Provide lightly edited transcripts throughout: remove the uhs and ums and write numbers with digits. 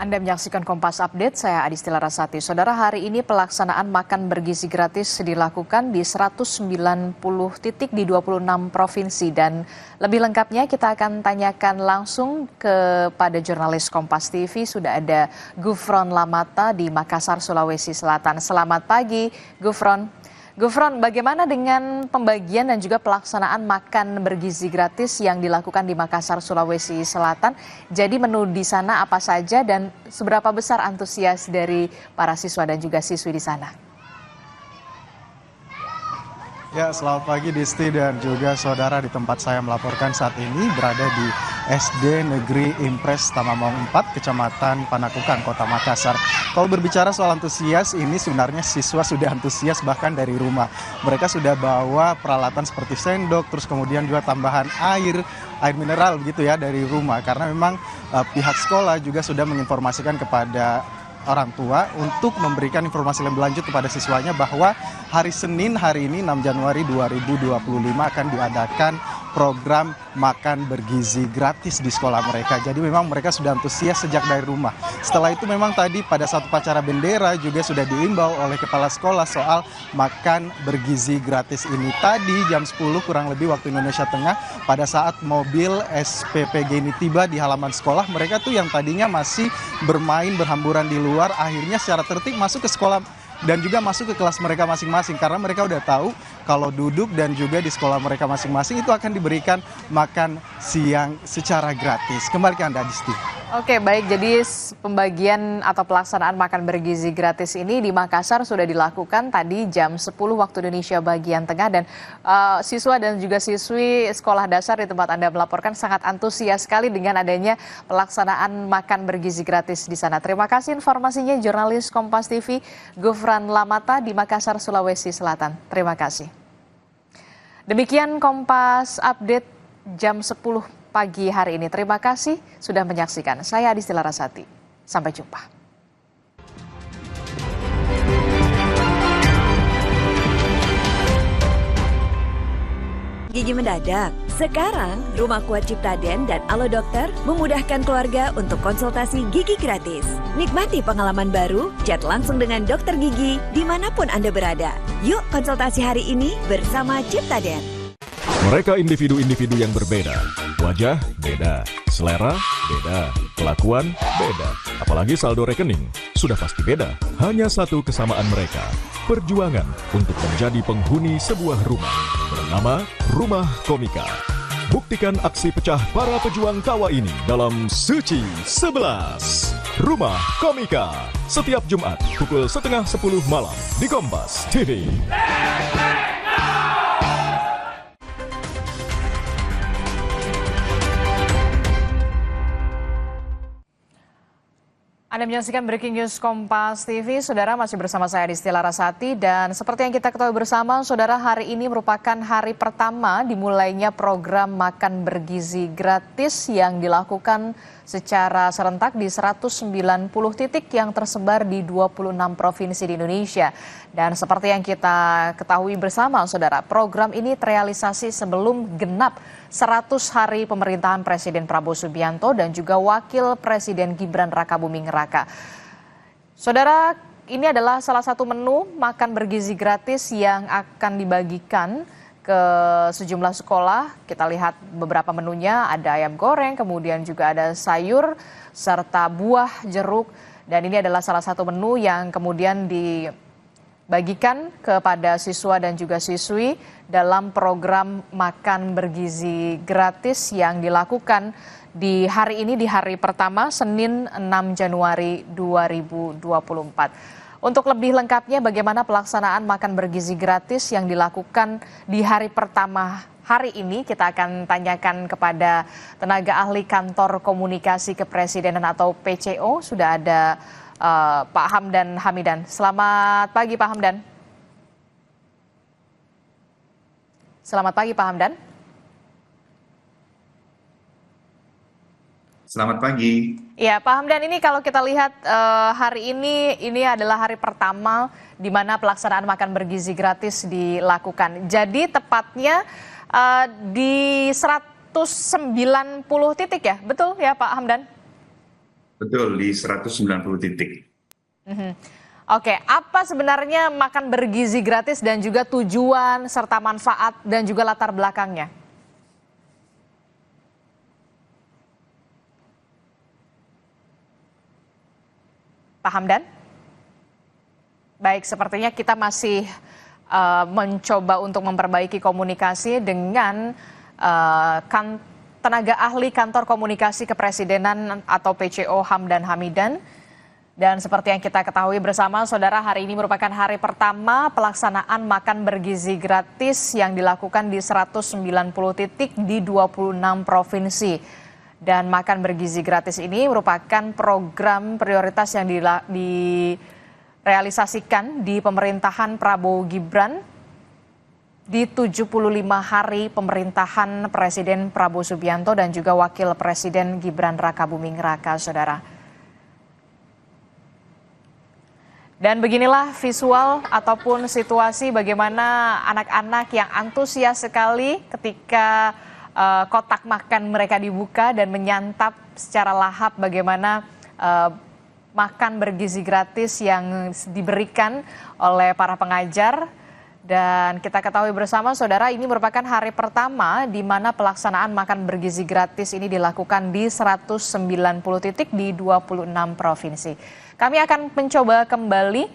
Anda menyaksikan Kompas Update, saya Adistila Rasati. Saudara, hari ini pelaksanaan makan bergizi gratis dilakukan di 190 titik di 26 provinsi. Dan lebih lengkapnya kita akan tanyakan langsung kepada jurnalis Kompas TV. Sudah ada Gufron Lamata di Makassar, Sulawesi Selatan. Selamat pagi, Gufron. Gufron, bagaimana dengan pembagian dan juga pelaksanaan makan bergizi gratis yang dilakukan di Makassar, Sulawesi Selatan? Jadi menu di sana apa saja dan seberapa besar antusias dari para siswa dan juga siswi di sana? Ya, selamat pagi Disti dan juga saudara. Di tempat saya melaporkan saat ini berada di SD Negeri Impres Tamamong 4, Kecamatan Panakukan, Kota Makassar. Kalau berbicara soal antusias, ini sebenarnya siswa sudah antusias bahkan dari rumah. Mereka sudah bawa peralatan seperti sendok, terus kemudian juga tambahan air mineral begitu ya dari rumah. Karena memang pihak sekolah juga sudah menginformasikan kepada orang tua untuk memberikan informasi lebih lanjut kepada siswanya bahwa hari Senin hari ini 6 Januari 2025 akan diadakan program makan bergizi gratis di sekolah mereka. Jadi memang mereka sudah antusias sejak dari rumah. Setelah itu memang tadi pada saat upacara bendera juga sudah diimbau oleh kepala sekolah soal makan bergizi gratis ini. Tadi jam 10 kurang lebih waktu Indonesia Tengah pada saat mobil SPPG ini tiba di halaman sekolah, mereka tuh yang tadinya masih bermain berhamburan di luar akhirnya secara tertib masuk ke sekolah dan juga masuk ke kelas mereka masing-masing karena mereka udah tahu kalau duduk dan juga di sekolah mereka masing-masing itu akan diberikan makan siang secara gratis. Kembali ke Anda, Disti. Oke, baik. Jadi pembagian atau pelaksanaan makan bergizi gratis ini di Makassar sudah dilakukan tadi jam 10 waktu Indonesia bagian tengah dan siswa dan juga siswi sekolah dasar di tempat Anda melaporkan sangat antusias sekali dengan adanya pelaksanaan makan bergizi gratis di sana. Terima kasih informasinya jurnalis Kompas TV Gufron Lamata di Makassar, Sulawesi Selatan. Terima kasih. Demikian Kompas Update jam 10 pagi hari ini. Terima kasih sudah menyaksikan. Saya Adistila Rasati. Sampai jumpa. Gigi mendadak. Sekarang, Rumah Kuat Ciptaden dan Alo Dokter memudahkan keluarga untuk konsultasi gigi gratis. Nikmati pengalaman baru, chat langsung dengan dokter gigi dimanapun Anda berada. Yuk konsultasi hari ini bersama Ciptaden. Mereka individu-individu yang berbeda. Wajah beda, selera beda, kelakuan beda. Apalagi saldo rekening sudah pasti beda. Hanya satu kesamaan mereka, perjuangan untuk menjadi penghuni sebuah rumah bernama Rumah Komika. Buktikan aksi pecah para pejuang tawa ini dalam Suci 11. Rumah Komika, setiap Jumat pukul 9:30 malam di Kompas TV. Anda menyaksikan Breaking News Kompas TV, Saudara masih bersama saya Adistila Rasati dan seperti yang kita ketahui bersama, Saudara, hari ini merupakan hari pertama dimulainya program makan bergizi gratis yang dilakukan secara serentak di 190 titik yang tersebar di 26 provinsi di Indonesia. Dan seperti yang kita ketahui bersama, Saudara, program ini terrealisasi sebelum genap 100 hari pemerintahan Presiden Prabowo Subianto dan juga Wakil Presiden Gibran Rakabuming Raka. Saudara, ini adalah salah satu menu makan bergizi gratis yang akan dibagikan ke sejumlah sekolah. Kita lihat beberapa menunya, ada ayam goreng, kemudian juga ada sayur, serta buah, jeruk. Dan ini adalah salah satu menu yang kemudian dibagikan kepada siswa dan juga siswi dalam program makan bergizi gratis yang dilakukan di hari ini, di hari pertama, Senin 6 Januari 2024. Untuk lebih lengkapnya bagaimana pelaksanaan makan bergizi gratis yang dilakukan di hari pertama hari ini, kita akan tanyakan kepada tenaga ahli Kantor Komunikasi Kepresidenan atau PCO. Sudah ada Pak Hamdan Hamidan. Selamat pagi Pak Hamdan. Selamat pagi Pak Hamdan. Selamat pagi. Ya, Pak Hamdan, ini kalau kita lihat hari ini adalah hari pertama di mana pelaksanaan makan bergizi gratis dilakukan. Jadi tepatnya di 190 titik ya, betul ya Pak Hamdan? Betul, di 190 titik. Oke, apa sebenarnya makan bergizi gratis dan juga tujuan serta manfaat dan juga latar belakangnya? Pak Hamdan? Baik, sepertinya kita masih mencoba untuk memperbaiki komunikasi dengan tenaga ahli Kantor Komunikasi Kepresidenan atau PCO Hamdan Hamidan. Dan seperti yang kita ketahui bersama, saudara, hari ini merupakan hari pertama pelaksanaan makan bergizi gratis yang dilakukan di 190 titik di 26 provinsi. Dan makan bergizi gratis ini merupakan program prioritas yang direalisasikan di pemerintahan Prabowo Gibran di 75 hari pemerintahan Presiden Prabowo Subianto dan juga Wakil Presiden Gibran Rakabuming Raka, saudara. Dan beginilah visual ataupun situasi bagaimana anak-anak yang antusias sekali ketika kotak makan mereka dibuka dan menyantap secara lahap bagaimana makan bergizi gratis yang diberikan oleh para pengajar. Dan kita ketahui bersama, saudara, ini merupakan hari pertama di mana pelaksanaan makan bergizi gratis ini dilakukan di 190 titik di 26 provinsi. Kami akan mencoba kembali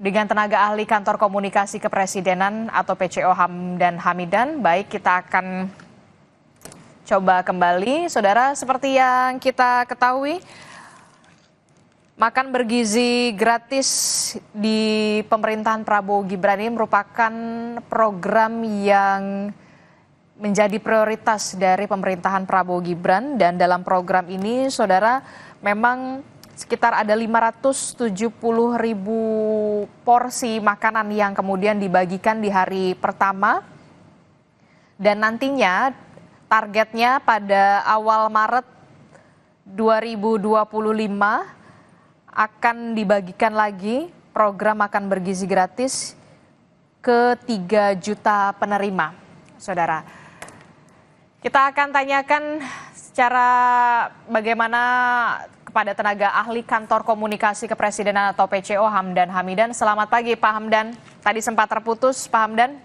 dengan tenaga ahli Kantor Komunikasi Kepresidenan atau PCO Hamdan Hamidan. Baik, kita akan coba kembali. Saudara, seperti yang kita ketahui, makan bergizi gratis di pemerintahan Prabowo Gibran ini merupakan program yang menjadi prioritas dari pemerintahan Prabowo Gibran. Dan dalam program ini, saudara, memang sekitar ada 570.000 porsi makanan yang kemudian dibagikan di hari pertama. Dan nantinya targetnya pada awal Maret 2025 akan dibagikan lagi program makan bergizi gratis ke 3 juta penerima, saudara. Kita akan tanyakan secara bagaimana kepada tenaga ahli Kantor Komunikasi Kepresidenan atau PCO Hamdan Hamidan. Selamat pagi Pak Hamdan. Tadi sempat terputus Pak Hamdan.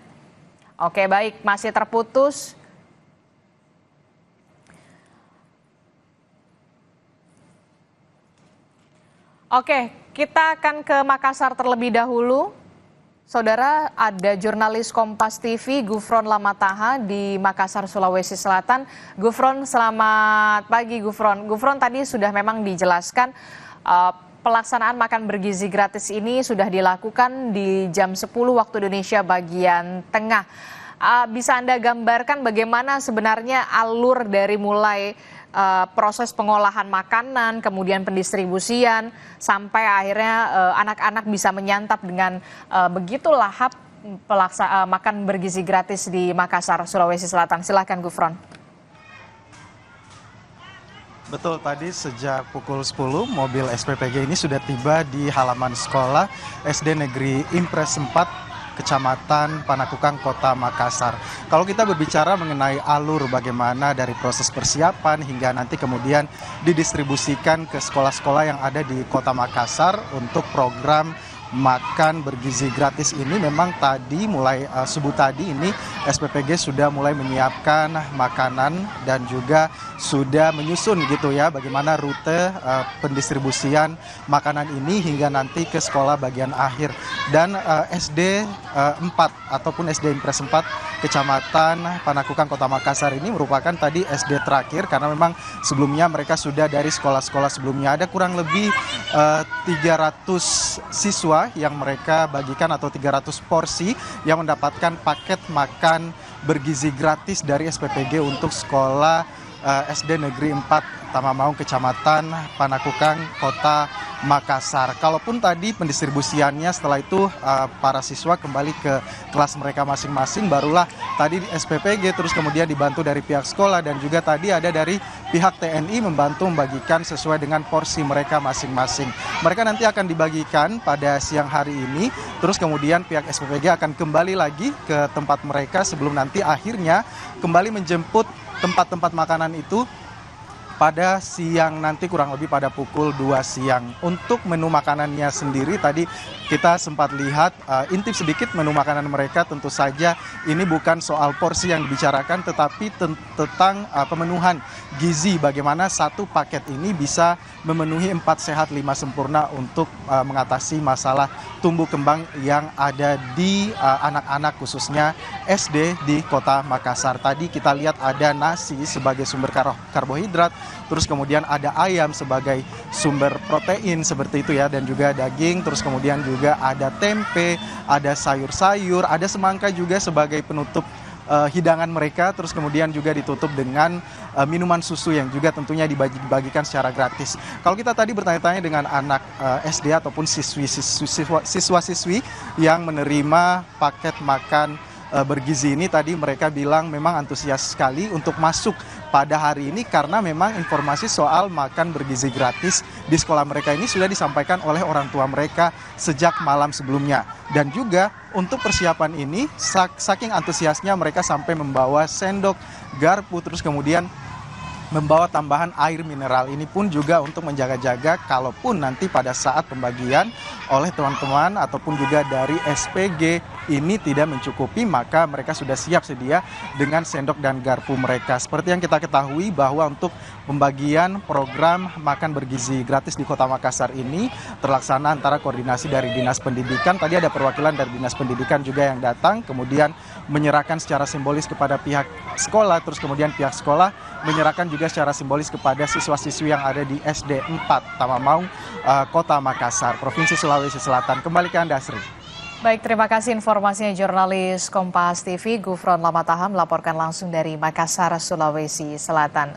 Oke, baik, masih terputus. Oke, kita akan ke Makassar terlebih dahulu. Saudara, ada jurnalis Kompas TV Gufron Lamataha di Makassar, Sulawesi Selatan. Gufron, selamat pagi Gufron. Gufron, tadi sudah memang dijelaskan pelaksanaan makan bergizi gratis ini sudah dilakukan di jam 10 waktu Indonesia bagian tengah. Bisa Anda gambarkan bagaimana sebenarnya alur dari mulai proses pengolahan makanan, kemudian pendistribusian, sampai akhirnya anak-anak bisa menyantap dengan begitu lahap makan bergizi gratis di Makassar, Sulawesi Selatan. Silakan Gufron. Betul, tadi sejak pukul 10 mobil SPPG ini sudah tiba di halaman sekolah SD Negeri Impres 4 Kecamatan Panakukang, Kota Makassar. Kalau kita berbicara mengenai alur bagaimana dari proses persiapan hingga nanti kemudian didistribusikan ke sekolah-sekolah yang ada di Kota Makassar untuk program makan bergizi gratis ini, memang tadi mulai subuh tadi ini SPPG sudah mulai menyiapkan makanan dan juga sudah menyusun gitu ya bagaimana rute pendistribusian makanan ini hingga nanti ke sekolah bagian akhir. Dan SD 4 ataupun SD Impres 4 Kecamatan Panakukang, Kota Makassar ini merupakan tadi SD terakhir karena memang sebelumnya mereka sudah dari sekolah-sekolah sebelumnya. Ada kurang lebih 300 siswa yang mereka bagikan atau 300 porsi yang mendapatkan paket makan bergizi gratis dari SPPG untuk sekolah SD Negeri 4 Tamamaung Kecamatan Panakukang, Kota Makassar. Kalaupun tadi pendistribusiannya setelah itu para siswa kembali ke kelas mereka masing-masing, barulah tadi SPPG terus kemudian dibantu dari pihak sekolah dan juga tadi ada dari pihak TNI membantu membagikan sesuai dengan porsi mereka masing-masing. Mereka nanti akan dibagikan pada siang hari ini, terus kemudian pihak SPPG akan kembali lagi ke tempat mereka sebelum nanti akhirnya kembali menjemput tempat-tempat makanan itu pada siang nanti kurang lebih pada pukul 2 siang. Untuk menu makanannya sendiri tadi kita sempat lihat intip sedikit menu makanan mereka, tentu saja ini bukan soal porsi yang dibicarakan tetapi tentang pemenuhan gizi, bagaimana satu paket ini bisa memenuhi 4 sehat 5 sempurna untuk mengatasi masalah tumbuh kembang yang ada di anak-anak khususnya SD di Kota Makassar. Tadi kita lihat ada nasi sebagai sumber karbohidrat, terus kemudian ada ayam sebagai sumber protein seperti itu ya, dan juga daging, terus kemudian juga ada tempe, ada sayur-sayur, ada semangka juga sebagai penutup hidangan mereka, terus kemudian juga ditutup dengan minuman susu yang juga tentunya dibagikan secara gratis. Kalau kita tadi bertanya-tanya dengan anak SD ataupun siswa-siswi yang menerima paket makan bergizi ini, tadi mereka bilang memang antusias sekali untuk masuk pada hari ini karena memang informasi soal makan bergizi gratis di sekolah mereka ini sudah disampaikan oleh orang tua mereka sejak malam sebelumnya. Dan juga untuk persiapan ini saking antusiasnya mereka sampai membawa sendok, garpu, terus kemudian membawa tambahan air mineral. Ini pun juga untuk menjaga-jaga kalaupun nanti pada saat pembagian oleh teman-teman ataupun juga dari SPG ini tidak mencukupi, maka mereka sudah siap sedia dengan sendok dan garpu mereka. Seperti yang kita ketahui bahwa untuk pembagian program makan bergizi gratis di Kota Makassar ini terlaksana antara koordinasi dari Dinas Pendidikan. Tadi ada perwakilan dari Dinas Pendidikan juga yang datang, kemudian menyerahkan secara simbolis kepada pihak sekolah, terus kemudian pihak sekolah menyerahkan juga secara simbolis kepada siswa-siswi yang ada di SD 4 Tamamaung, Kota Makassar, Provinsi Sulawesi Selatan. Kembali ke Anda, Sri. Baik, terima kasih informasinya jurnalis Kompas TV Gufron Lamataham melaporkan langsung dari Makassar, Sulawesi Selatan.